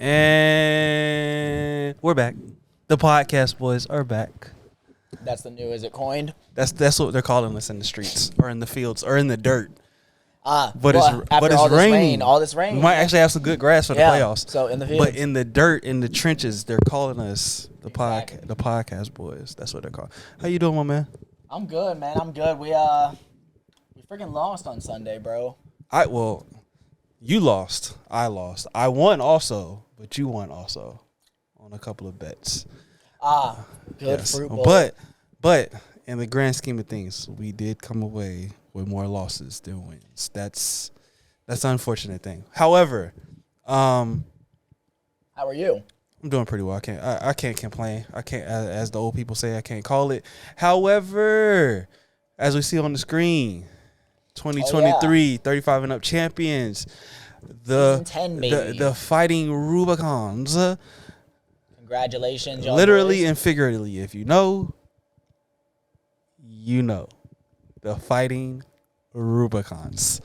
And we're back. The podcast boys are back. That's the new, is it coined? That's what they're calling us in the streets or in the fields or in the dirt. But it's raining. All this rain. We might actually have some good grass for the playoffs. So in the fields. But in the dirt, in the trenches, they're calling us the podcast boys. That's what they're called. How you doing, my man? I'm good, man. I'm good. We freaking lost on Sunday, bro. You lost. I lost. I won also, but you won also on a couple of bets. Good fruit bowl. But in the grand scheme of things, we did come away with more losses than wins. That's an unfortunate thing. However, how are you? I'm doing pretty well. I can't complain. I can't, as the old people say, I can't call it. However, as we see on the screen, 2023 35 and up champions, Season 10, baby. the fighting Rubicons. Congratulations, young literally boys. and figuratively. If you know, you know. The fighting Rubicons.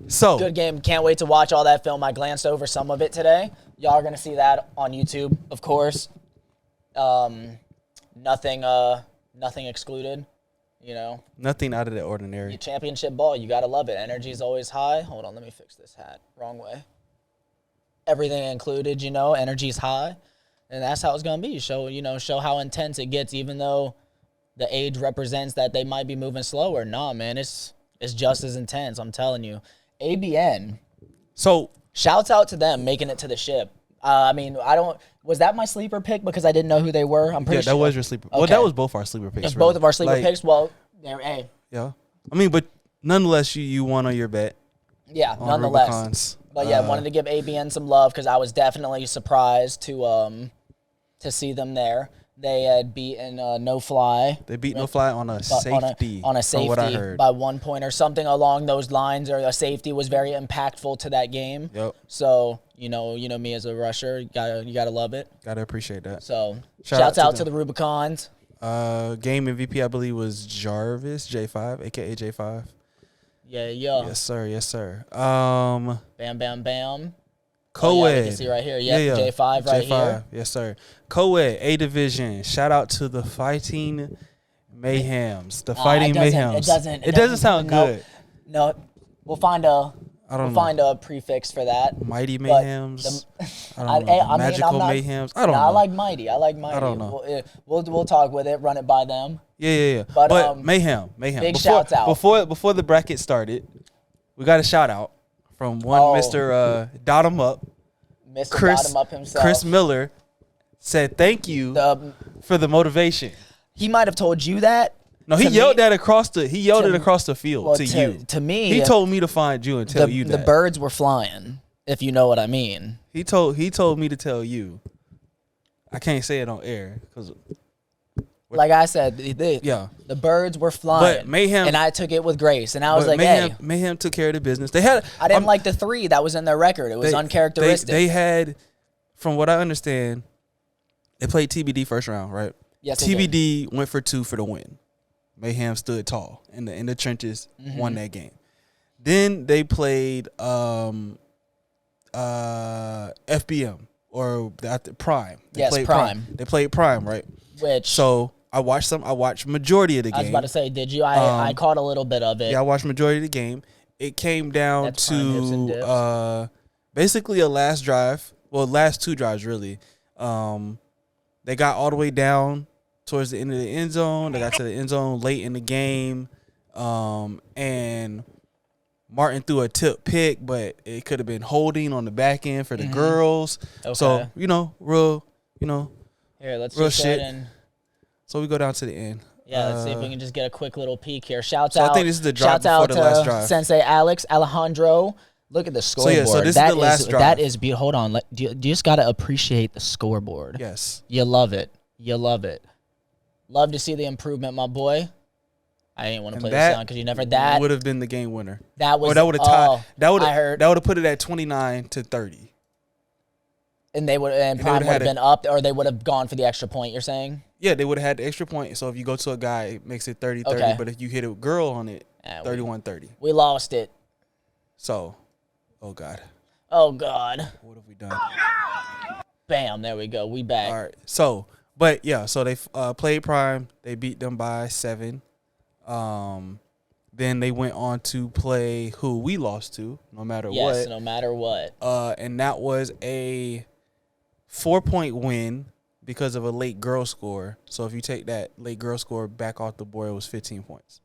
So good game. Can't wait to watch all that film. I glanced over some of it today. Y'all are gonna see that on YouTube, of course. Nothing excluded. You know, nothing out of the ordinary. Championship ball, you gotta love it. Energy is always high. Hold on, let me fix this hat. Wrong way. Everything included, you know, energy's high, and that's how it's gonna be. Show how intense it gets, even though the age represents that they might be moving slower. Nah, man, it's just as intense. I'm telling you. ABN. So shouts out to them making it to the ship. Was that my sleeper pick because I didn't know who they were? I'm pretty sure. That was your sleeper. Okay. Well, that was both our sleeper picks. It's both of our sleeper picks. Well, hey. Yeah. I mean, but nonetheless, you won on your bet. Yeah, nonetheless. Rubicons. But yeah, wanted to give ABN some love because I was definitely surprised to see them there. They had beaten No Fly. They beat No Fly on a safety. On a safety, what I heard. by 1 point or something along those lines, or a safety was very impactful to that game. Yep. So you know me as a rusher, you gotta love it. Gotta appreciate that. So shouts out to the Rubicons. Game MVP I believe was Jarvis J5, aka J5. Yeah. Yes sir. Bam bam bam. Co-ed. You can see right here. Yeah. J5 right here. Yes, sir. Co-ed, A division. Shout out to the fighting mayhems. The fighting mayhems. It doesn't sound good. No, we'll find a prefix for that. Mighty mayhems. I don't know. Magical mayhems. I don't know. I like mighty. I don't know. We'll talk with it. Run it by them. Yeah. But mayhem. Big shouts out. Before the bracket started, we got a shout out from one Mr. Dot 'em Up. Mr. Dot 'em Up himself. Chris Miller said thank you for the motivation. He might have told you that. No, he yelled it across the field to you. To me, he told me to find you and tell you that the birds were flying. If you know what I mean. He told me to tell you. I can't say it on air because. Like I said, the birds were flying, but Mayhem, and I took it with grace, and I was like, Mayhem took care of the business. I didn't like the 3 that was in their record. It was uncharacteristic. They had, from what I understand, they played TBD first round, right? Yes, TBD went for 2 for the win. Mayhem stood tall in the trenches, won that game. Then they played FBM or Prime. Prime. They played Prime, right? I watched majority of the game. I was about to say, did you? I caught a little bit of it. Yeah, I watched majority of the game. It came down to basically a last drive. Well, last 2 drives really. They got all the way down towards the end of the end zone. They got to the end zone late in the game, and Martin threw a tip pick, but it could have been holding on the back end for the girls. Okay. So real. Here, let's real just shit. go ahead and. So we go down to the end. Yeah, let's see if we can just get a quick little peek here. Shouts out. I think this is the drive before the last drive. Sensei Alejandro. Look at the scoreboard. So this is the last drive. That is beautiful. Hold on. You just got to appreciate the scoreboard. Yes. You love it. Love to see the improvement, my boy. I didn't want to play this song because you never. That would have been the game winner. That was. Or that would have tied. That would have put it at 29-30. And Prime would have been up, or they would have gone for the extra point, you're saying? Yeah, they would have had the extra point. So if you go to a guy, it makes it 30-30. Okay. But if you hit a girl on it, 31-30. We lost it. So, oh God. Oh, God. What have we done? Bam, there we go. We back. All right. So, but yeah, so they played Prime. They beat them by 7. Then they went on to play who we lost to, no matter what. Yes, no matter what. And that was a 4-point win because of a late girl score. So if you take that late girl score back off the board, it was 15 points.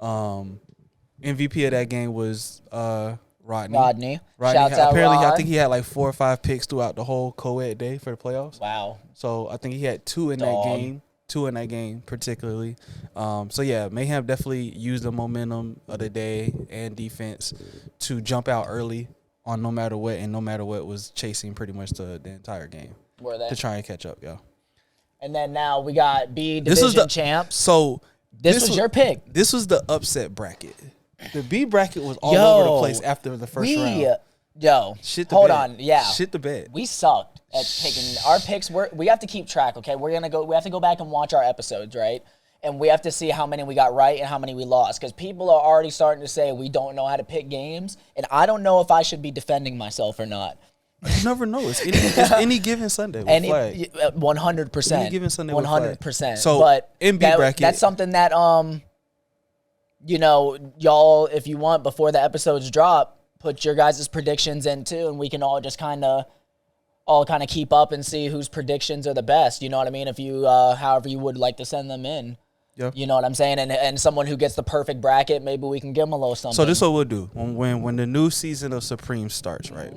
MVP of that game was Rodney. Shouts out apparently, Rod. I think he had like 4 or 5 picks throughout the whole co-ed day for the playoffs. Wow. So I think he had 2 in that game. 2 in that game particularly. So yeah, Mayhem definitely used the momentum of the day and defense to jump out early on no matter what, and no matter what was chasing pretty much the entire game. Were they? To try and catch up, yeah. And then now we got B division champs. So this was your pick. This was the upset bracket. The B bracket was all over the place after the first round. Hold on. Yeah. Shit the bed. We sucked at picking our picks. We have to keep track, okay? We have to go back and watch our episodes, right? And we have to see how many we got right and how many we lost, because people are already starting to say we don't know how to pick games, and I don't know if I should be defending myself or not. You never know. It's any given Sunday with flag. 100%. Any given Sunday with flag. 100%. So, but in B bracket, that's something that y'all, if you want, before the episodes drop, put your guys' predictions in too, and we can all just kind of keep up and see whose predictions are the best. You know what I mean? If you, however you would like to send them in. Yep. You know what I'm saying? And someone who gets the perfect bracket, maybe we can give them a little something. So this is what we'll do. When the new season of Supreme starts, right?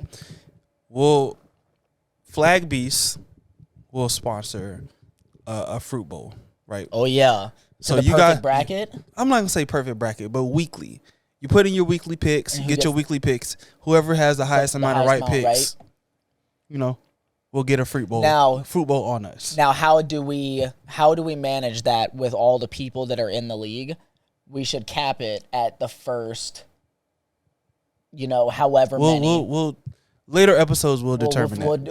Flag Beasts will sponsor a fruit bowl, right? Oh, yeah. So you got bracket? I'm not going to say perfect bracket, but weekly. You put in your weekly picks, get your weekly picks. Whoever has the highest amount of right picks, we'll get a fruit bowl on us. Now, how do we manage that with all the people that are in the league? We should cap it at the first, however many. We'll later episodes will determine that.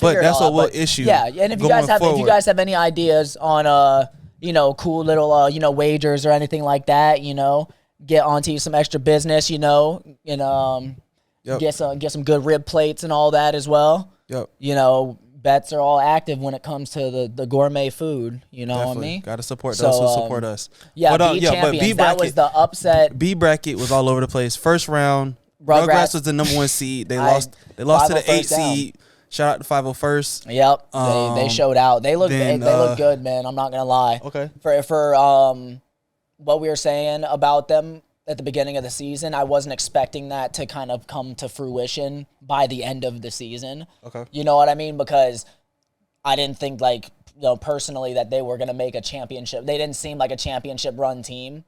But that's what we'll issue. Yeah, and if you guys have any ideas on cool little wagers or anything like that, get onto some extra business, and get some good rib plates and all that as well. Yep. Bets are all active when it comes to the gourmet food. You know what I mean? Got to support those who support us. Yeah, but B bracket, that was the upset. B bracket was all over the place. First round, Rugrats was the number 1 seed. They lost to the 8 seed. Shout out to 501st. Yep, they showed out. They look good, man. I'm not gonna lie. Okay. For what we were saying about them at the beginning of the season, I wasn't expecting that to kind of come to fruition by the end of the season. Okay. You know what I mean? Because I didn't think personally that they were gonna make a championship. They didn't seem like a championship run team,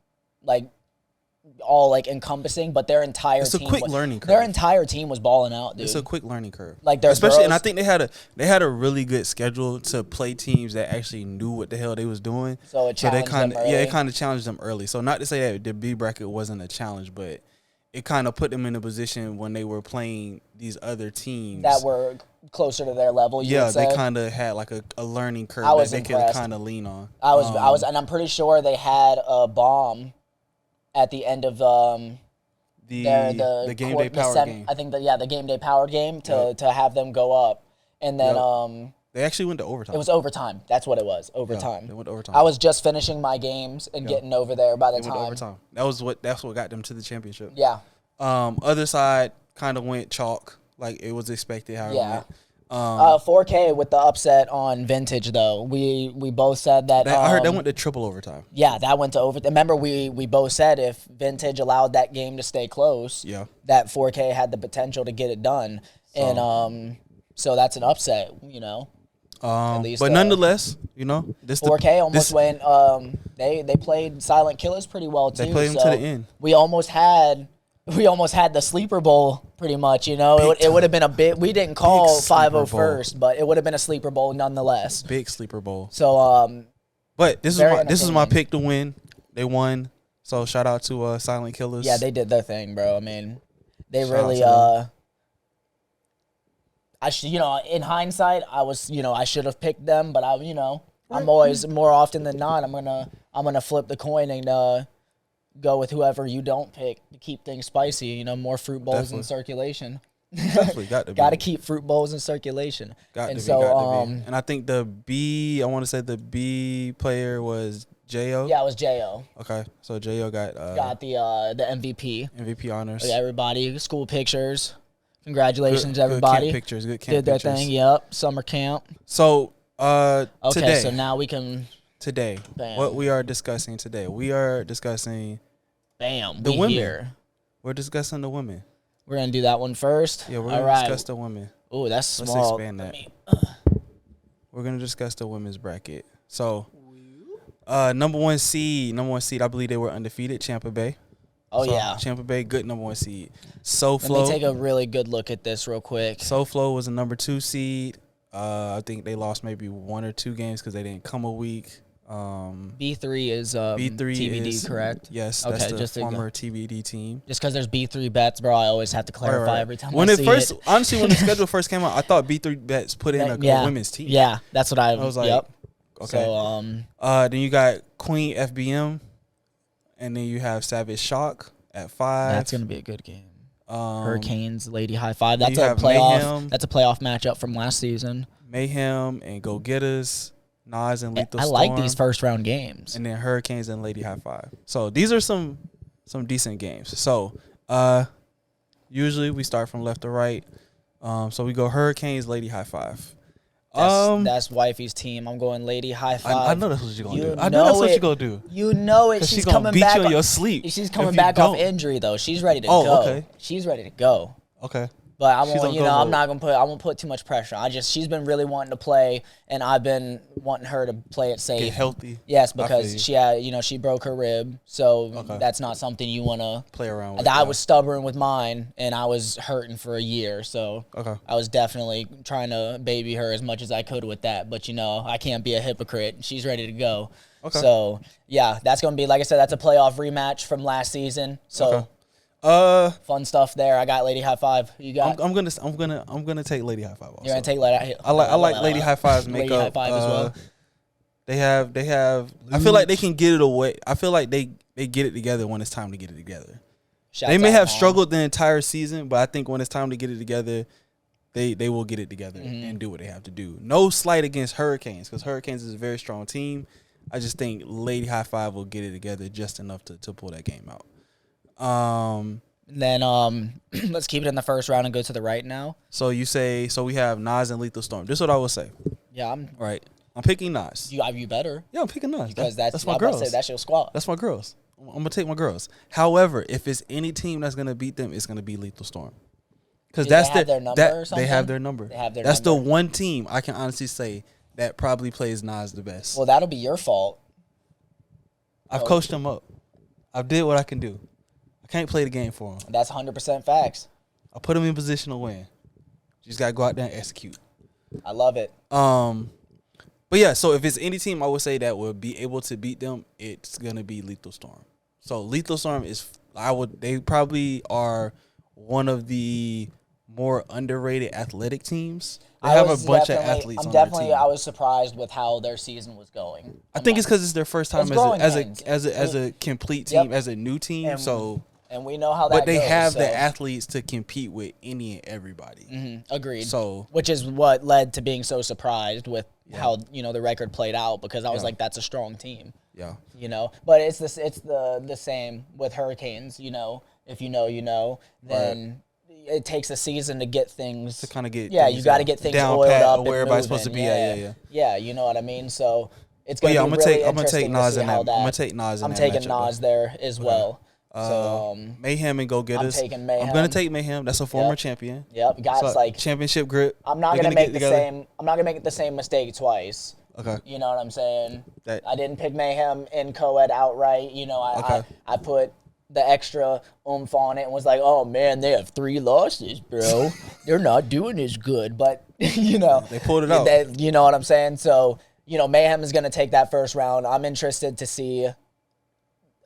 all encompassing, but their entire team. It's a quick learning curve. Their entire team was balling out, dude. It's a quick learning curve. Especially, and I think they had a really good schedule to play teams that actually knew what the hell they was doing. So it challenged them early. Yeah, it kind of challenged them early. So not to say that the B bracket wasn't a challenge, but it kind of put them in a position when they were playing these other teams that were closer to their level. They kind of had a learning curve that they could kind of lean on. I was, and I'm pretty sure they had a bomb at the end of the game day power game. I think the game day power game to have them go up, and then they actually went to overtime. It was overtime. That's what it was. Overtime. Yeah, they went to overtime. I was just finishing my games and getting over there by the time. Went to overtime. That's what got them to the championship. Yeah. Other side kind of went chalk, like it was expected. How it went. 4K with the upset on Vintage, though. We both said that. I heard that went to triple overtime. Yeah, that went to overtime. Remember, we both said if Vintage allowed that game to stay close, that 4K had the potential to get it done. And so that's an upset, At least, but nonetheless, this 4K almost went. They played Silent Killers pretty well too. They played them to the end. We almost had the sleeper bowl pretty much. It would have been a bit. We didn't call 501st, but it would have been a sleeper bowl nonetheless. Big sleeper bowl. So but this is my pick to win. They won. So shout out to Silent Killers. Yeah, they did their thing, bro. I mean, they really in hindsight, I should have picked them, but I'm always, more often than not, I'm gonna flip the coin and go with whoever you don't pick to keep things spicy. More fruit bowls in circulation. Definitely got to be. Got to keep fruit bowls in circulation. Got and to so, be. Got to be. And I think I want to say the B player was 𝙃𝘼𝙎. Yeah, it was 𝙃𝘼𝙎. Okay, so 𝙃𝘼𝙎 got the MVP. MVP honors. Everybody, school pictures. Congratulations, everybody. Good camp pictures. Good camp Did their pictures. thing. Yep, summer camp. So, okay, today. So now we can. Today, Bam. what we are discussing today, we are discussing. Bam. The women. Here. We're discussing the women. We're gonna do that one first. Yeah, we're gonna discuss the women. Oh, that's small. Let's expand that. We're gonna discuss the women's bracket. So, number one seed. I believe they were undefeated. 𝙃𝘼𝙎. Oh so, yeah, 𝙃𝘼𝙎, good number one seed. SoFlo. Let me take a really good look at this real quick. SoFlo was a number 2 seed. I think they lost maybe 1 or 2 games because they didn't come a week. B3 is B3 TBD, is, correct? Yes, okay, that's the just former TBD team. Just because there's B3 bets, bro, I always have to clarify Right. every time when I it see first, it. honestly, when the schedule first came out, I thought B3 bets put in a women's team. Yeah, that's what I was like, yep. Okay. So, then you got Queen FBM, and then you have Savage Shock at 5. That's gonna be a good game. Hurricanes, Lady High Five. Then That's you a have playoff. Mayhem. That's a playoff matchup from last season. Mayhem and 𝙃𝘼𝙎, Nas and Lethal I Storm. like these first round games. And then Hurricanes and Lady High Five. So these are some decent games. So usually we start from left to right. So we go Hurricanes, Lady High Five. That's wifey's team. I'm going Lady High Five. I know that's what you're gonna do. I know that's what you're gonna do. You know it. She's gonna beat you in your sleep. She's coming back off injury though. She's ready to go. Okay. She's ready to go. Okay. But I won't put too much pressure. She's been really wanting to play, and I've been wanting her to play it safe. Get healthy. Yes, because she broke her rib, so that's not something you want to play around with. I was stubborn with mine, and I was hurting for a year, so I was definitely trying to baby her as much as I could with that. But I can't be a hypocrite. She's ready to go. Okay. So yeah, that's gonna be, like I said, that's a playoff rematch from last season. So. Fun stuff there. I got Lady High Five. You got? I'm gonna take Lady High Five. Also. You're gonna take Lady. I like Lady High Five's makeup. Lady High Five as well. They have. I feel like they can get it away. I feel like they get it together when it's time to get it together. They may have struggled the entire season, but I think when it's time to get it together, they will get it together and do what they have to do. No slight against Hurricanes, because Hurricanes is a very strong team. I just think Lady High Five will get it together just enough to pull that game out. Then let's keep it in the first round and go to the right now. So we have Nas and Lethal Storm. This is what I would say. Yeah, I'm picking Nas. You better. Yeah, I'm picking Nas because that's my girls. Say, that's your squad. That's my girls. I'm gonna take my girls. However, if it's any team that's gonna beat them, it's gonna be Lethal Storm. Because they have their number or something? They have their number. That's the one team I can honestly say that probably plays Nas the best. Well, that'll be your fault. I've coached them up. I've did what I can do. I can't play the game for them. That's 100% facts. I put them in position to win. You just gotta go out there and execute. I love it. But yeah, so if it's any team I would say that would be able to beat them, it's gonna be Lethal Storm. So Lethal Storm they probably are one of the more underrated athletic teams. They have a bunch of athletes on their team. I was surprised with how their season was going. I think it's because it's their first time as a complete team, as a new team. And we know how that goes. But they have the athletes to compete with any and everybody. Agreed. So, which is what led to being so surprised with how the record played out, because I was like, that's a strong team. Yeah. But it's the same with Hurricanes. If you know, then it takes a season to get things to kind of get. Yeah, you got to get things down oiled pat up where everybody's supposed to be. Yeah. You know what I mean. So it's gonna be I'm gonna take Nas in that. I'm gonna take Nas in that. I'm taking Nas there as well. So Mayhem and 𝙃𝘼𝙎. I'm taking Mayhem. I'm gonna take Mayhem. That's a former champion. Yep, guys, like championship grip. I'm not gonna make the same mistake twice. Okay. You know what I'm saying? I didn't pick Mayhem in co-ed outright. I put the extra oomph on it and was like, oh man, they have 3 losses, bro. They're not doing as good, but they pulled it out. You know what I'm saying? So Mayhem is gonna take that first round. I'm interested to see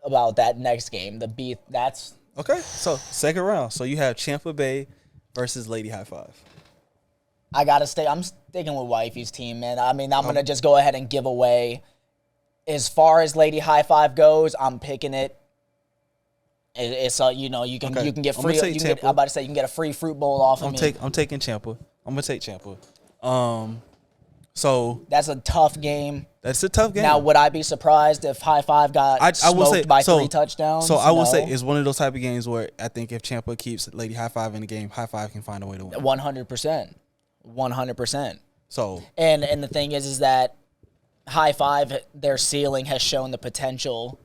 about that next game. The beef. That's okay. So second round. So you have 𝙃𝘼𝙎 versus Lady High Five. I'm sticking with wifey's team, man. I mean, I'm gonna just go ahead and give away. As far as Lady High Five goes, I'm picking it. It's you know, you can get I'm free. gonna take Ciampa. I'm about to say you can get a free fruit bowl off of me. I'm taking Ciampa. I'm gonna take Ciampa. So that's a tough game. That's a tough game. Now, would I be surprised if High Five got smoked by 3 touchdowns? So I will say it's one of those type of games where I think if Ciampa keeps Lady High Five in the game, High Five can find a way to win. 100%. 100%. So and the thing is that High Five, their ceiling has shown the potential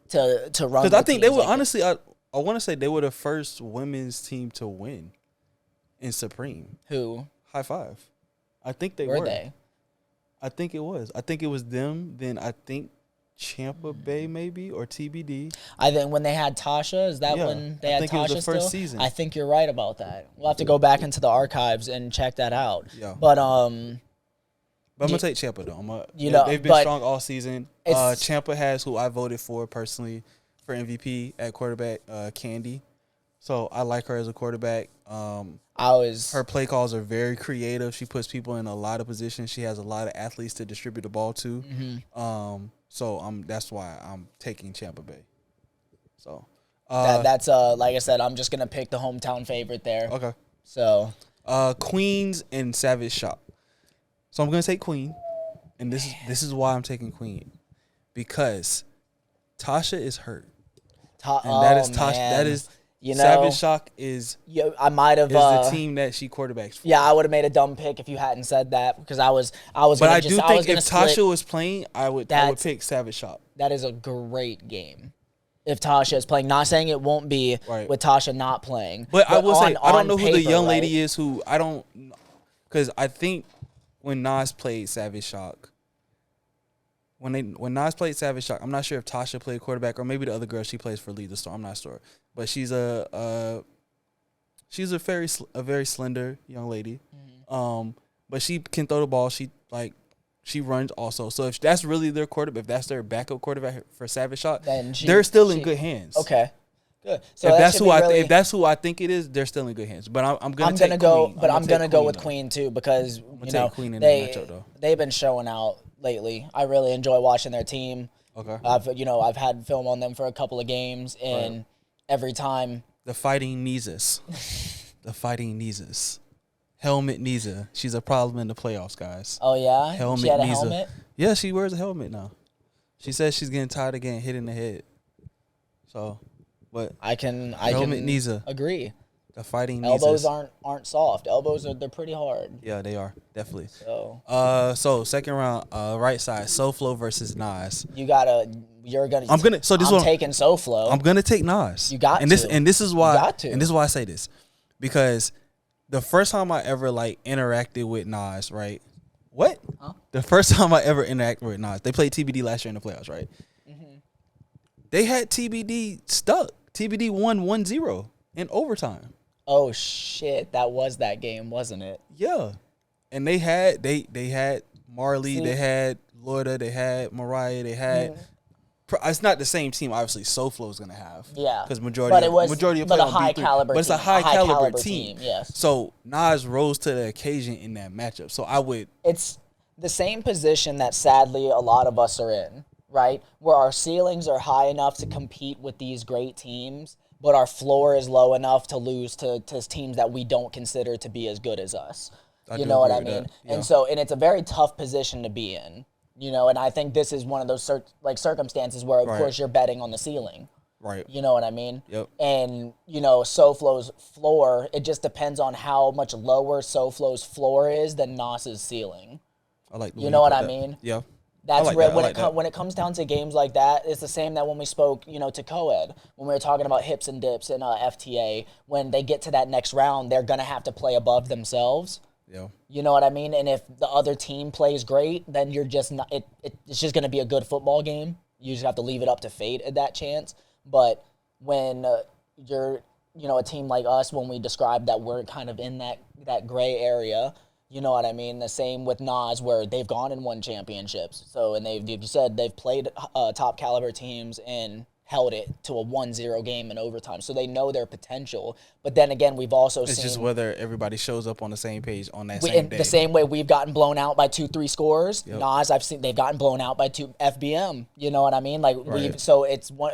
to run. Because I think they were honestly, I want to say they were the first women's team to win in Supreme. Who? High Five. I think they were. They? I think it was. I think it was them. Then I think Tampa Bay maybe or TBD. I think when they had Tasha, is that when they had Tasha? I think it was the first season. I think you're right about that. We'll have to go back into the archives and check that out. Yeah. But I'm gonna take Ciampa though. They've been strong all season. Ciampa has who I voted for personally for MVP at quarterback, Candy. So I like her as a quarterback. Her play calls are very creative. She puts people in a lot of positions. She has a lot of athletes to distribute the ball to. Mm-hmm. So that's why I'm taking Tampa Bay. So that's like I said, I'm just gonna pick the hometown favorite there. Okay. So Queens and Savage Shop. So I'm gonna take Queen, and this is why I'm taking Queen, because Tasha is hurt, and that is Tasha. Man. That is. Savage Shock is. Yeah, I might have. The team that she quarterbacks for. Yeah, I would have made a dumb pick if you hadn't said that because I was. But I do think if Tasha was playing, I would pick Savage Shock. That is a great game. If Tasha is playing, not saying it won't be with Tasha not playing. But I will say I don't know who the young lady is who I don't, because I think when Nas played Savage Shock. When Nas played Savage Shock, I'm not sure if Tasha played quarterback or maybe the other girl she plays for Lead the Storm. I'm not sure, but she's a very slender young lady, but she can throw the ball. She runs also. So if that's really their quarterback, if that's their backup quarterback for Savage Shock, then they're still in good hands. Okay, good. So if that's who I think it is, they're still in good hands. But I'm gonna go. But I'm gonna go with Queen too because they've been showing out lately. I really enjoy watching their team. Okay. I've had film on them for a couple of games, and every time the Fighting Ňizas, Helmet Ňiza. She's a problem in the playoffs, guys. Oh yeah, Helmet she had a Ňiza. helmet. Yeah, she wears a helmet now. She says she's getting tired of getting hit in the head. So, but I can Helmet Ňiza. Agree. The Fighting Elbows aren't soft. Elbows they're pretty hard. Yeah, they are definitely. So second round, right side, SoFlo versus Nas. I'm taking SoFlo. I'm gonna take Nas. You got and this is why. You got to. And this is why I say this, because the first time I ever interacted with Nas, right? What? Huh? The first time I ever interacted with Nas, they played TBD last year in the playoffs, right? Mm-hmm. They had TBD stuck. TBD won 1-0 in overtime. Oh shit, that was that game, wasn't it? Yeah. And they had Marley, they had Loida, they had Mariah, they had it's not the same team obviously SoFlo is going to have. Yeah. Cuz majority of but a high caliber. But it's a high caliber team. Yes. So Nas rose to the occasion in that matchup. So it's the same position that sadly a lot of us are in, right? Where our ceilings are high enough to compete with these great teams, but our floor is low enough to lose to teams that we don't consider to be as good as us. You know what I mean? Yeah. And it's a very tough position to be in. And I think this is one of those circumstances where, of course, you're betting on the ceiling. Right. You know what I mean? Yep. And, SoFlo's floor, it just depends on how much lower SoFlo's floor is than Nas's ceiling. I like You know what I mean? Yeah. That's when it comes down to games like that, it's the same that when we spoke, to 𝙃𝘎, when we were talking about hips and dips and FTA, when they get to that next round, they're going to have to play above themselves. Yeah. You know what I mean? And if the other team plays great, then you're just not, it's just going to be a good football game. You just have to leave it up to fate at that chance. But when you're, a team like us, when we describe that we're kind of in that gray area, you know what I mean? The same with Nas, where they've gone and won championships. So, and they've played top caliber teams and held it to a 1-0 game in overtime. So they know their potential. But then again, we've also seen... It's just whether everybody shows up on the same page on that same day. The same way we've gotten blown out by 2-3 scores. Yep. Nas, I've seen they've gotten blown out by 2 FBM. You know what I mean? Like right. So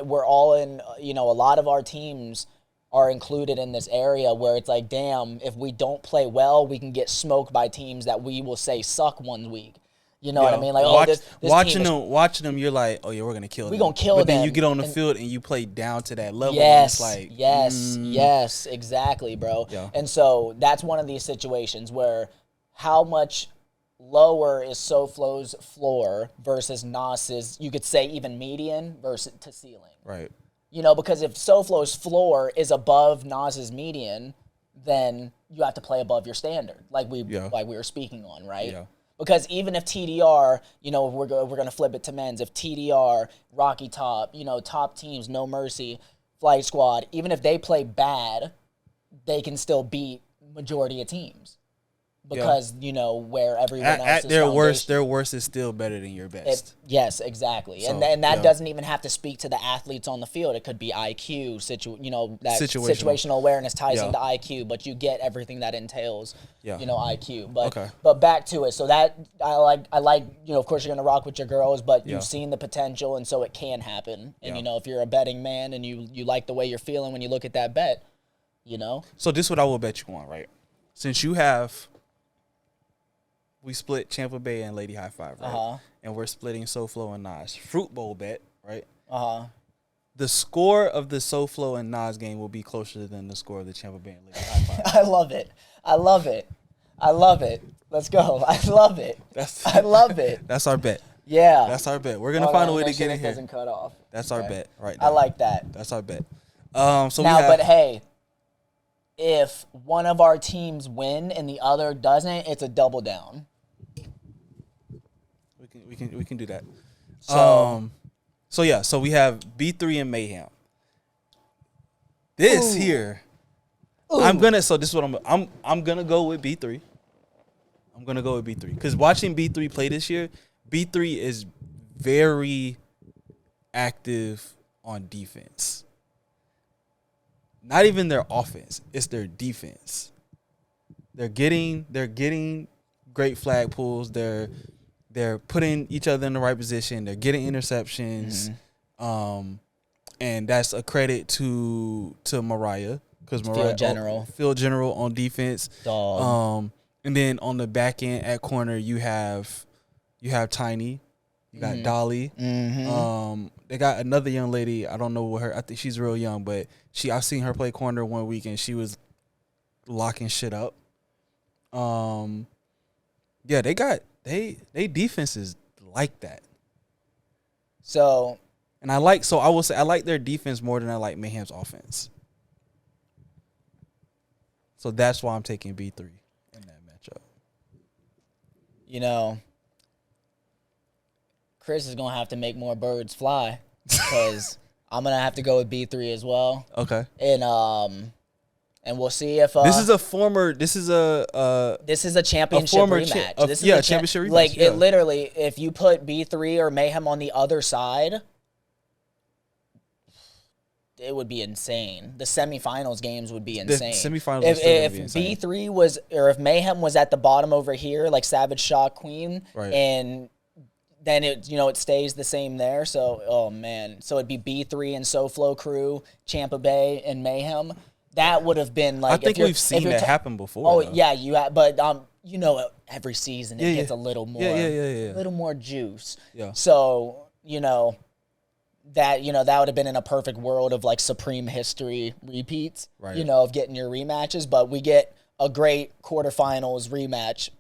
we're all in, you know, a lot of our teams are included in this area where it's like, damn, if we don't play well, we can get smoked by teams that we will say suck one week. You know what I mean? Like, this watching them, you're like, oh yeah, we're gonna kill them. We're gonna kill them. But then you get on the field and you play down to that level. Yes, and it's like, yes, exactly, bro. Yeah. And so that's one of these situations where how much lower is SoFlo's floor versus Nas's, you could say even median versus to ceiling. Right. You know, because if SoFlo's floor is above Nas's median, then you have to play above your standard, like we were speaking on, right? Yeah. Because even if TDR, you know, we're going to flip it to men's, if TDR, Rocky Top, you know, top teams, No Mercy, Flight Squad, even if they play bad, they can still beat majority of teams. Because, you know, where everyone else at is their worst is still better than your best. Yes, exactly. So, and that doesn't even have to speak to the athletes on the field. It could be IQ, that situational awareness ties into IQ, but you get everything that entails, you know, IQ. But back to it. So that I like, you know, of course you're going to rock with your girls, but you've seen the potential, and so it can happen. And, you know, if you're a betting man and you like the way you're feeling when you look at that bet, you know. So this is what I will bet you on, right? Since we split Tampa Bay and Lady High Five, right? And we're splitting SoFlo and Nas. Fruit Bowl bet, right? The score of the SoFlo and Nas game will be closer than the score of the Tampa Bay and Lady High Five. I love it. I love it. I love it. Let's go. I love it. I love it. That's our bet. Yeah. That's our bet. We're going to find a way to get in here. Doesn't cut off. That's our bet right now. I like that. That's our bet. But hey, if one of our teams win and the other doesn't, it's a double down. We can do that. So we have B3 and Mayhem. This here, I'm gonna go with B3. I'm gonna go with B3 because watching B3 play this year, B3 is very active on defense. Not even their offense; it's their defense. They're getting great flag pulls. They're putting each other in the right position. They're getting interceptions, and that's a credit to Mariah because Mariah field general on defense. Dog. And then on the back end at corner you have Tiny, you got Dolly. They got another young lady. I don't know what her. I think she's real young, but I've seen her play corner one week and she was locking shit up. Yeah, they defense is like that. So, and I will say I like their defense more than I like Mayhem's offense. So that's why I'm taking B3 in that matchup. You know, Chris is going to have to make more birds fly because I'm going to have to go with B3 as well. Okay. And we'll see if this is a championship rematch. Championship rematch. Like it literally, if you put B3 or Mayhem on the other side, it would be insane. The semifinals games would be insane. If B3 was, or if Mayhem was at the bottom over here, like Savage Shock Queen, right, and then it stays the same there. So so it'd be B3 and SoFlo Crew, Tampa Bay and Mayhem. That would have been like. I think we've seen that happen before. Oh, though. Yeah, but every season it gets a little more, a little more juice. Yeah. So that would have been in a perfect world of like Supreme history repeats. Right. Of getting your rematches, but we get a great quarterfinals rematch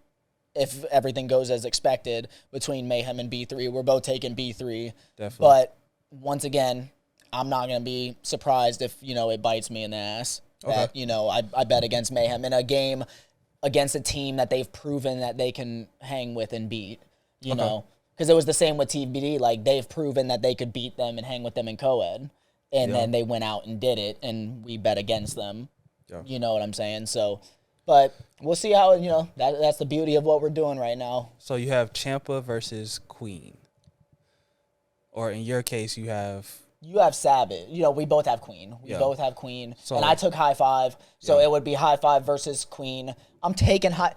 if everything goes as expected between Mayhem and B3. We're both taking B3. Definitely. But once again, I'm not going to be surprised if it bites me in the ass. Okay. That, I bet against Mayhem in a game against a team that they've proven that they can hang with and beat, because it was the same with TBD. Like, they've proven that they could beat them and hang with them in co-ed, and then they went out and did it, and we bet against them. Yeah. You know what I'm saying? So, but we'll see how, that's the beauty of what we're doing right now. So you have Champa versus Queen. Or in your case, you have You have Savage. You know, we both have Queen. We both have Queen. So, and I took High Five. So it would be High Five versus Queen. I'm taking High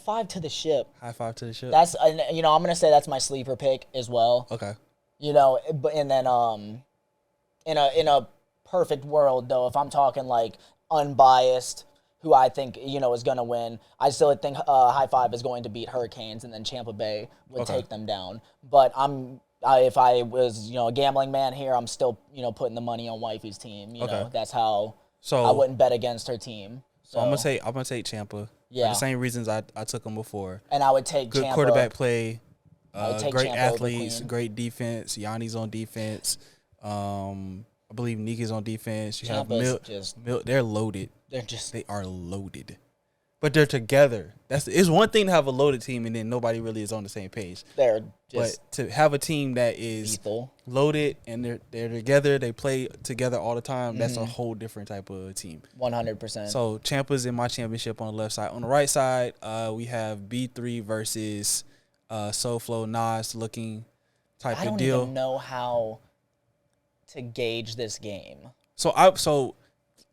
Five to the ship. High Five to the ship. That's, you know, I'm going to say that's my sleeper pick as well. Okay. You know, and then in a perfect world, though, if I'm talking like unbiased, who I think, you know, is going to win, I still think High Five is going to beat Hurricanes, and then Tampa Bay would take them down. But if I was, you know, a gambling man here, I'm still, you know, putting the money on wifey's team. You know, that's how I wouldn't bet against her team. So I'm gonna take Tampa. Yeah. For the same reasons I took them before. And I would take good Tampa. Quarterback play. Great Tampa athletes, great defense. Yanni's on defense. I believe Nika's on defense. You Tampa's have Milt. They're loaded. They are loaded. But they're together. It's one thing to have a loaded team and then nobody really is on the same page. They're just but to have a team that is lethal. Loaded and they're together, they play together all the time, that's a whole different type of team. 100%. So Champa's in my championship on the left side. On the right side, we have B3 versus SoFlo Nas looking type of deal. I don't even know how to gauge this game.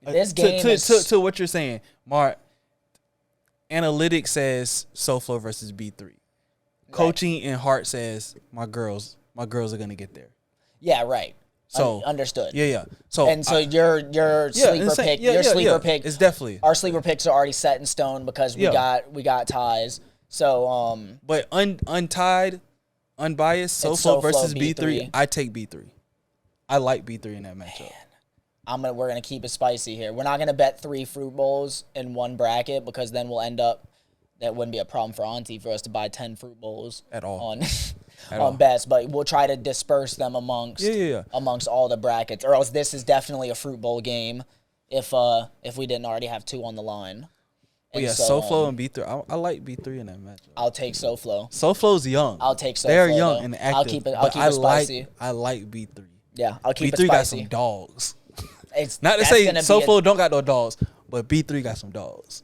This game to what you're saying, Mark. Analytics says SoFlo versus B3. Right. Coaching and heart says my girls are gonna get there. Yeah, right. So understood. Yeah. So your sleeper pick. Your sleeper pick is definitely our sleeper picks are already set in stone because we got ties. So but untied, unbiased, SoFlo versus B3. I take B3. I like B3 in that matchup. We're gonna keep it spicy here. We're not gonna bet 3 fruit bowls in one bracket because then we'll end up. That wouldn't be a problem for Auntie for us to buy 10 fruit bowls at all on bets, but we'll try to disperse them amongst all the brackets. Or else this is definitely a fruit bowl game if we didn't already have 2 on the line. SoFlo and B3. I like B3 in that matchup. I'll take SoFlo. SoFlo's young. I'll take SoFlo. They're young and active. I'll keep it spicy. I like B3. Yeah, I'll keep B3 it spicy. got some dogs. Not to say SoFlo don't got no dogs, but B3 got some dogs.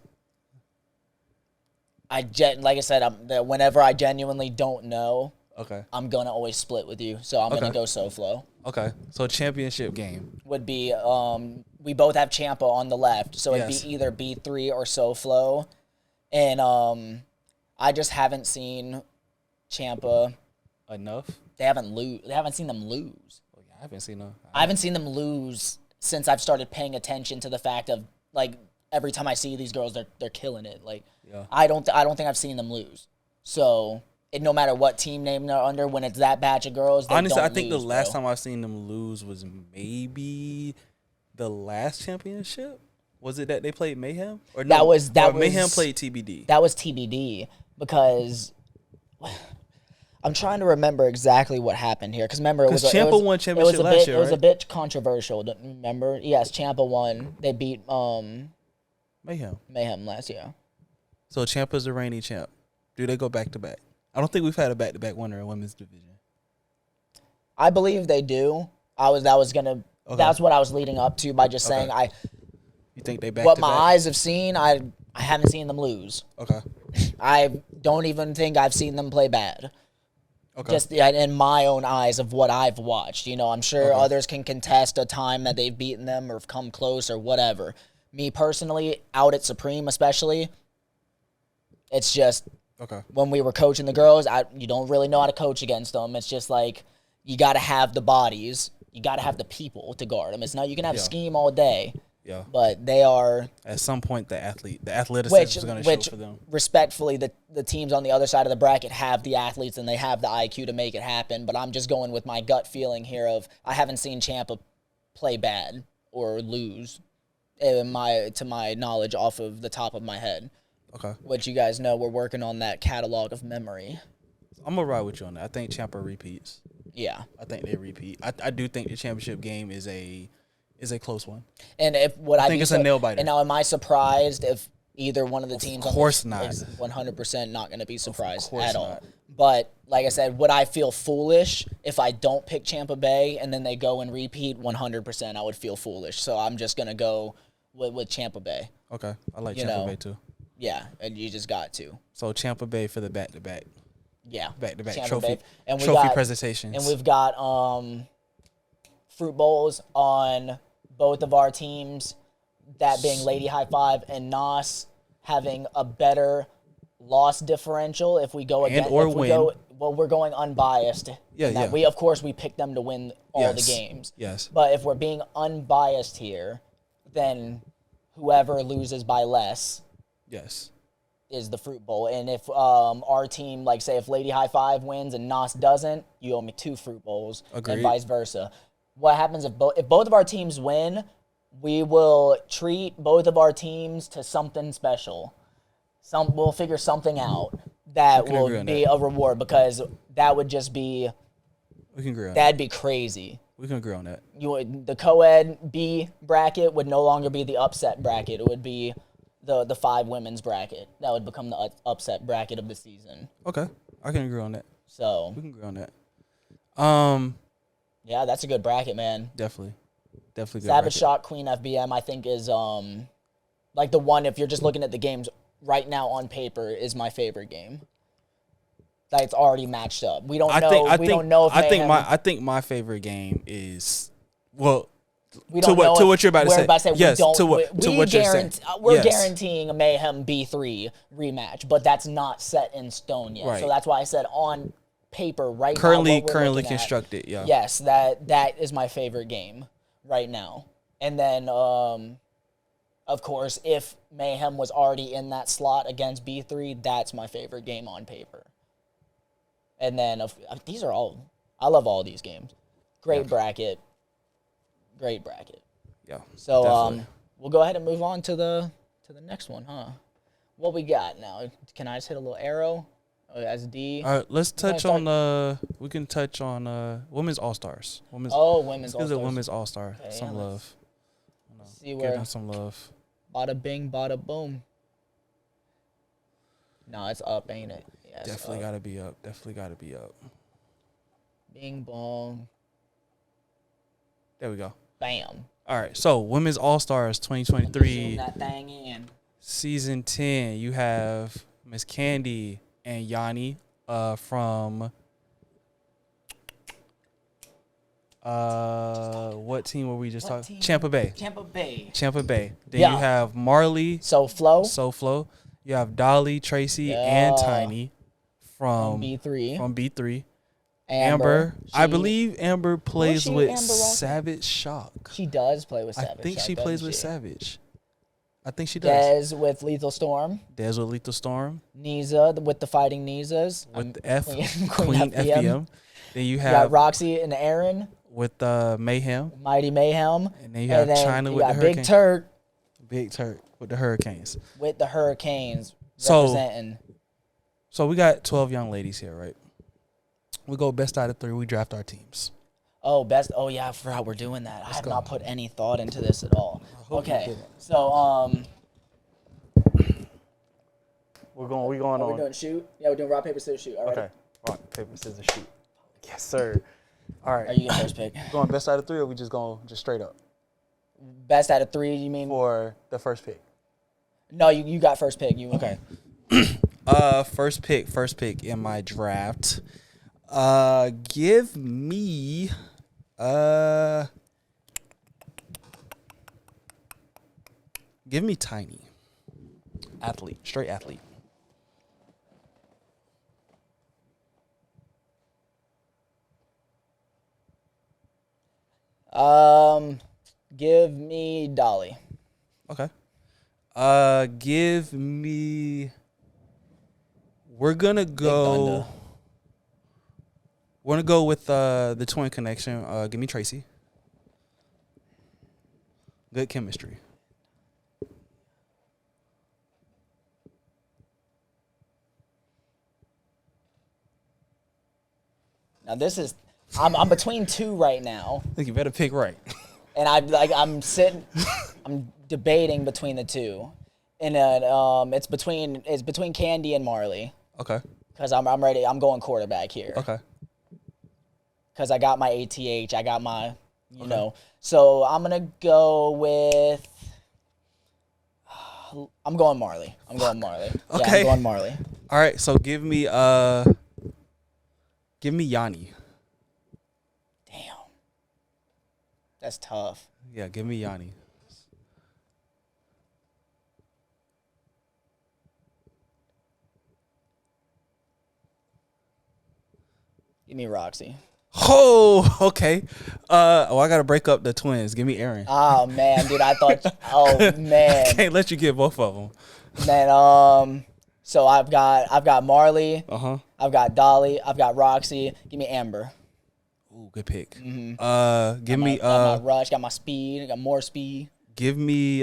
Like I said, whenever I genuinely don't know, I'm gonna always split with you. So I'm gonna go SoFlo. Okay, so championship game would be we both have Champa on the left, so it'd be either B3 or SoFlo, and I just haven't seen Champa enough. They haven't seen them lose. Oh, yeah, I haven't seen them. I haven't seen them lose since I've started paying attention to the fact of like every time I see these girls, they're killing it. Like I don't think I've seen them lose. So no matter what team name they're under, when it's that batch of girls, they honestly, don't I think lose, the last time I've seen them lose was maybe the last championship. Was it that they played Mayhem? Or no? Mayhem played TBD. That was TBD because I'm trying to remember exactly what happened here. Because remember, Champa won championship last year, It was a bit controversial. Remember? Yes, Champa won. They beat Mayhem last year. So Champa's the reigning champ. Do they go back to back? I don't think we've had a back to back winner in women's division. I believe they do. That's what I was leading up to by just saying You think they back what to my back? eyes have seen, I haven't seen them lose. Okay. I don't even think I've seen them play bad. Okay. Just in my own eyes of what I've watched. You know, I'm sure others can contest a time that they've beaten them or have come close or whatever. Me personally, out at Supreme especially, it's just when we were coaching the girls, you don't really know how to coach against them. It's just like you got to have the bodies. You got to have the people to guard them. It's not you can have a scheme all day. Yeah. But they are at some point the athleticism is going to show for them. Respectfully, the teams on the other side of the bracket have the athletes and they have the IQ to make it happen. But I'm just going with my gut feeling here of I haven't seen Champa play bad or lose to my knowledge off of the top of my head. Okay. Which you guys know we're working on that catalog of memory. I'm gonna ride with you on that. I think Champa repeats. Yeah. I think they repeat. I do think the championship game is a close one. And I think it's a nail biter. And now, am I surprised if either one of the teams? Of course not. 100% not going to be surprised at all. But like I said, would I feel foolish if I don't pick Champa Bay and then they go and repeat? 100%, I would feel foolish. So I'm just going to go with Champa Bay. Okay, I like Champa Bay too. Yeah, and you just got to. So Champa Bay for the back-to-back. Yeah. Back-to-back Champa trophy Bay. And presentations. And we've got fruit bowls on both of our teams, that being Lady High Five and 𝙃𝘃, having a better loss differential if we go again. We're going unbiased. Yeah. We of course we pick them to win all the games. Yes. But if we're being unbiased here, then whoever loses by less. Yes. Is the fruit bowl. And if our team, like say if Lady High Five wins and 𝙃𝘃 doesn't, you owe me 2 fruit bowls. Agreed. And vice versa. What happens if both of our teams win, we will treat both of our teams to something special. We'll figure something out that will be a reward, because that would just be, we can agree on that'd be crazy. We can agree on that. The co-ed B bracket would no longer be the upset bracket. It would be the 5 women's bracket. That would become the upset bracket of the season. Okay, I can agree on that. So we can agree on that. Yeah, that's a good bracket, man. Definitely good Savage Shock Queen FBM, I think, is like the one, if you're just looking at the games right now on paper, is my favorite game. Like, it's already matched up. We don't know. I think my favorite game is, well, to what you're about to say. Yes, to what you're saying. We're guaranteeing a Mayhem B3 rematch, but that's not set in stone yet. Right. So that's why I said on paper right now. Currently constructed, yeah. Yes, that is my favorite game right now. And then, of course, if Mayhem was already in that slot against B3, that's my favorite game on paper. And then these are all, I love all these games. Great bracket. Yeah. So we'll go ahead and move on to the next one, huh? What we got now? Can I just hit a little arrow as D? All right, let's touch on we can touch on women's all-stars. Women's all-stars. Let's give it women's all-star. Okay, some love. See where, give them some love. Bada bing, bada boom. No, it's up, ain't it? Yeah, definitely got to be up. Definitely got to be up. Bing bong. There we go. Bam. All right, so Women's All-Stars 2023. Zoom that thing in. Season 10, you have Miss Candy and Yanni from what team were we just talking? Tampa Bay. Then you have Marley. SoFlo. You have Dolly, Tracy, and Tiny from B3. Amber. I believe Amber plays with Savage Shock. She does play with Savage Shock. I think she plays with Savage. I think she does. Dez with Lethal Storm. Niza with the Fighting Nizas. With the Queen FBM. Then you have Roxy and Aaron. With Mayhem. Mighty Mayhem. And then you have China with the Hurricanes. Big Turk with the Hurricanes. Representing. So we got 12 young ladies here, right? We go best out of 3. We draft our teams. Oh, best. Oh, yeah, I forgot we're doing that. I have not put any thought into this at all. Okay, so we're doing shoot. Yeah, we're doing rock paper scissors shoot. All right. Okay, rock paper scissors shoot. Yes, sir. All right. Are you getting first pick? Going best out of 3, or we just going just straight up? Best out of 3, you mean? For the first pick. No, you got first pick. Okay. First pick in my draft. Give me Tiny. Athlete, straight athlete. Give me Dolly. Okay. Give me. We're gonna go with the twin connection. Give me Tracy. Good chemistry. Now this is, I'm between 2 right now. I think you better pick right. And I'm debating between the 2, and it's between Candy and Marley. Okay. Because I'm ready. I'm going quarterback here. Okay. Because I got my ATH. I got my, you know. So I'm going to go with, I'm going Marley. Okay. Yeah, I'm going Marley. All right. So give me Yanni. Damn. That's tough. Yeah, give me Yanni. Give me Roxy. Oh, okay. I gotta break up the twins. Give me Aaron. Oh man, dude, I thought. Oh man, Can't let you get both of them. Man, so I've got Marley. I've got Dolly. I've got Roxy. Give me Amber. Ooh, good pick. Got my rush. Got my speed. Got more speed. Give me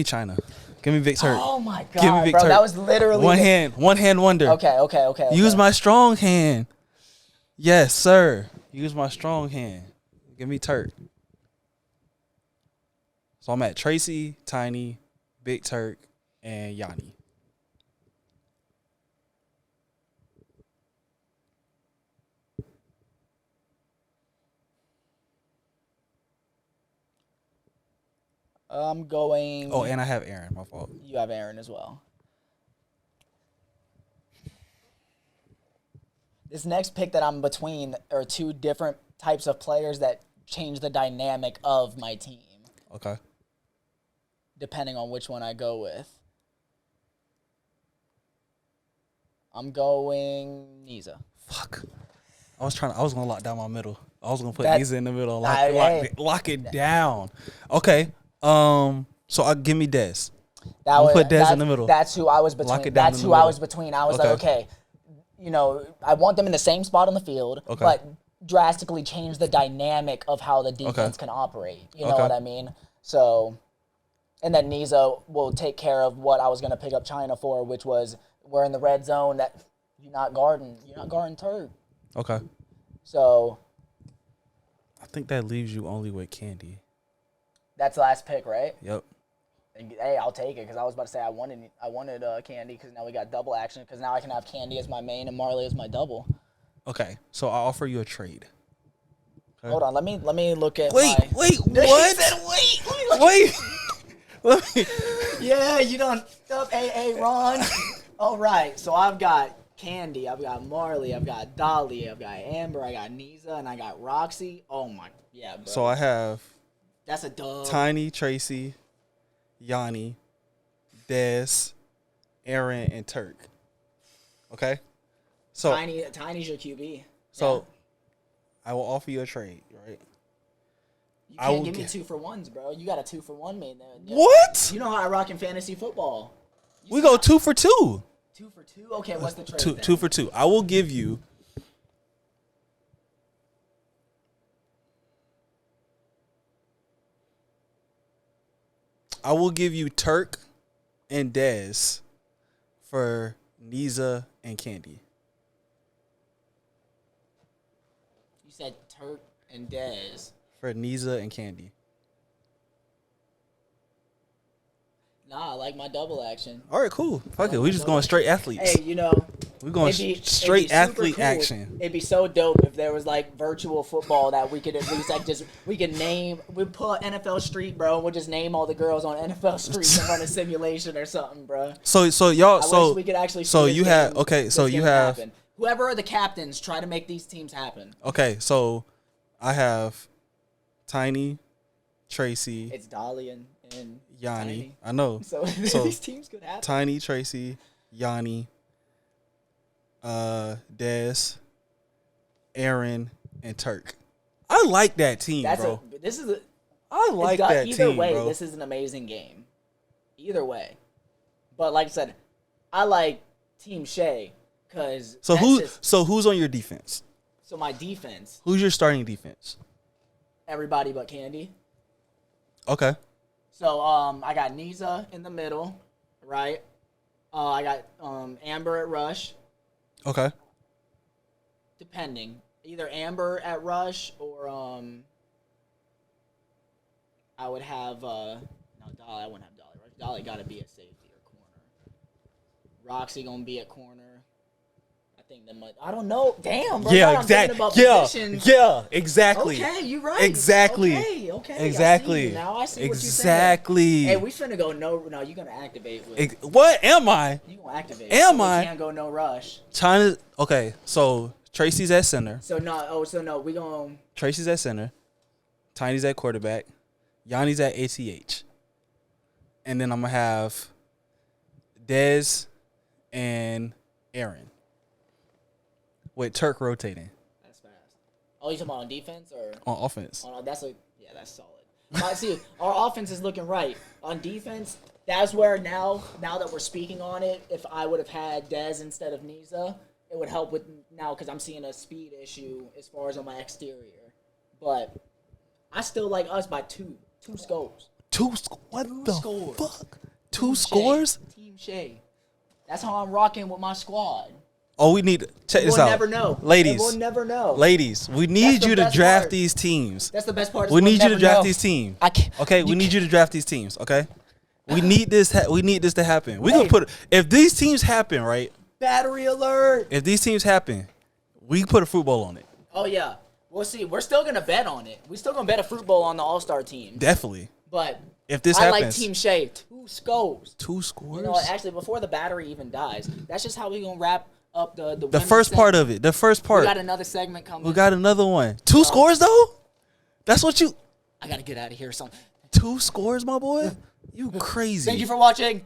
China. Give me Vic Turk. Oh my god, Give me Vic bro, Turk. that was literally one hand wonder. Okay. Use my strong hand. Yes, sir. Use my strong hand. Give me Turk. So I'm at Tracy, Tiny, Big Turk, and Yanni. I'm going. Oh, and I have Aaron. My fault. You have Aaron as well. This next pick that I'm between are two different types of players that change the dynamic of my team. Okay. Depending on which one I go with. I'm going Niza. Fuck. I was gonna lock down my middle. I was gonna put Niza in the middle. Lock it down. Okay. So give me Dez. Put Dez in the middle. That's who I was between. That's who I was between. I was like, okay, you know, I want them in the same spot on the field, but drastically change the dynamic of how the defense can operate. You know what I mean? So, and then Niza will take care of what I was going to pick up China for, which was we're in the red zone that you're not guarding Turk. Okay. So, I think that leaves you only with Candy. That's the last pick, right? Yep. And, hey, I'll take it because I was about to say I wanted Candy because now we got double action because now I can have Candy as my main and Marley as my double. Okay, so I'll offer you a trade. Okay. Hold on, let me look at. Wait, what? He said, wait. Let me. Yeah, you don't. Hey, Ron. All right, so I've got Candy, I've got Marley, I've got Dolly, I've got Amber, I got Niza, and I got Roxy. Oh my, yeah, bro. So I have. That's a dub. Tiny, Tracy, Yanni, Dez, Aaron, and Turk. Okay? So Tiny's your QB. So yeah. I will offer you a trade, right? You can't give me 2-for-1s, bro. You got a 2-for-1 made there. Yeah. What? You know how I rock in fantasy football. We go 2 for 2. 2 for 2? Okay, what's the trade? 2 for 2. I will give you. Turk and Dez for Niza and Candy. You said Turk and Dez. For Niza and Candy. Nah, I like my double action. All right, cool. Fuck it. We just going straight athletes. Hey, you know. We're going straight athlete cool. action. It'd be so dope if there was like virtual football that we could at least like we put NFL Street, bro, and we'll just name all the girls on NFL Street and run a simulation or something, bro. So y'all I wish we could actually. So you have happen. Whoever are the captains, try to make these teams happen. Okay, so I have Tiny, Tracy. It's Dolly and Yanni. Tiny. I know. So these teams could happen. Tiny, Tracy, Yanni, Dez, Aaron, and Turk. I like that team, bro. I like that either team, way, bro. This is an amazing game. Either way. But like I said, I like Team Shea because who's on your defense? So my defense. Who's your starting defense? Everybody but Candy. Okay. So I got Niza in the middle, right? I got Amber at rush. Okay. Depending. Either Amber at rush or I would have no Dolly. I wouldn't have Dolly. Rush. Dolly got to be at safety or corner. Roxy gonna be at corner. I don't know. Damn, bro. Yeah, exactly. Yeah, exactly. Okay, you're right. Exactly. Okay. Exactly. Now I see what you said. Exactly. Hey, we finna go no. You're gonna activate with. What am I? You gonna activate? Am so I? We can't go no rush. China. Okay, so Tracy's at center. So no, we going. Tracy's at center. Tiny's at quarterback. Yanni's at ATH. And then I'm gonna have Dez and Aaron with Turk rotating. That's fast. Oh, you talking about on defense or on offense? That's solid. See, our offense is looking right. On defense, that's where now that we're speaking on it, if I would have had Dez instead of Niza, it would help with now because I'm seeing a speed issue as far as on my exterior. But I still like us by two scores. What the fuck? Two scores? Team Shea. That's how I'm rocking with my squad. Oh, we need to check this out. We'll never know. Ladies. We'll never know. Ladies, we need you to draft these teams. That's the best part. We need you to draft these teams. Okay, we need you to draft these teams, okay? We need this to happen. We can put if these teams happen, right? Battery alert. If these teams happen, we can put a fruit bowl on it. Oh yeah. We'll see. We're still gonna bet on it. We're still gonna bet a fruit bowl on the All-Star team. Definitely. But if this happens, I like Team Shea. 2 scores. 2 scores. You know what? Actually, before the battery even dies, that's just how we gonna wrap up the first part of it. The first part. We got another segment coming. We got another one. 2 scores though. That's what you. I gotta get out of here. 2 scores, my boy. You crazy. Thank you for watching.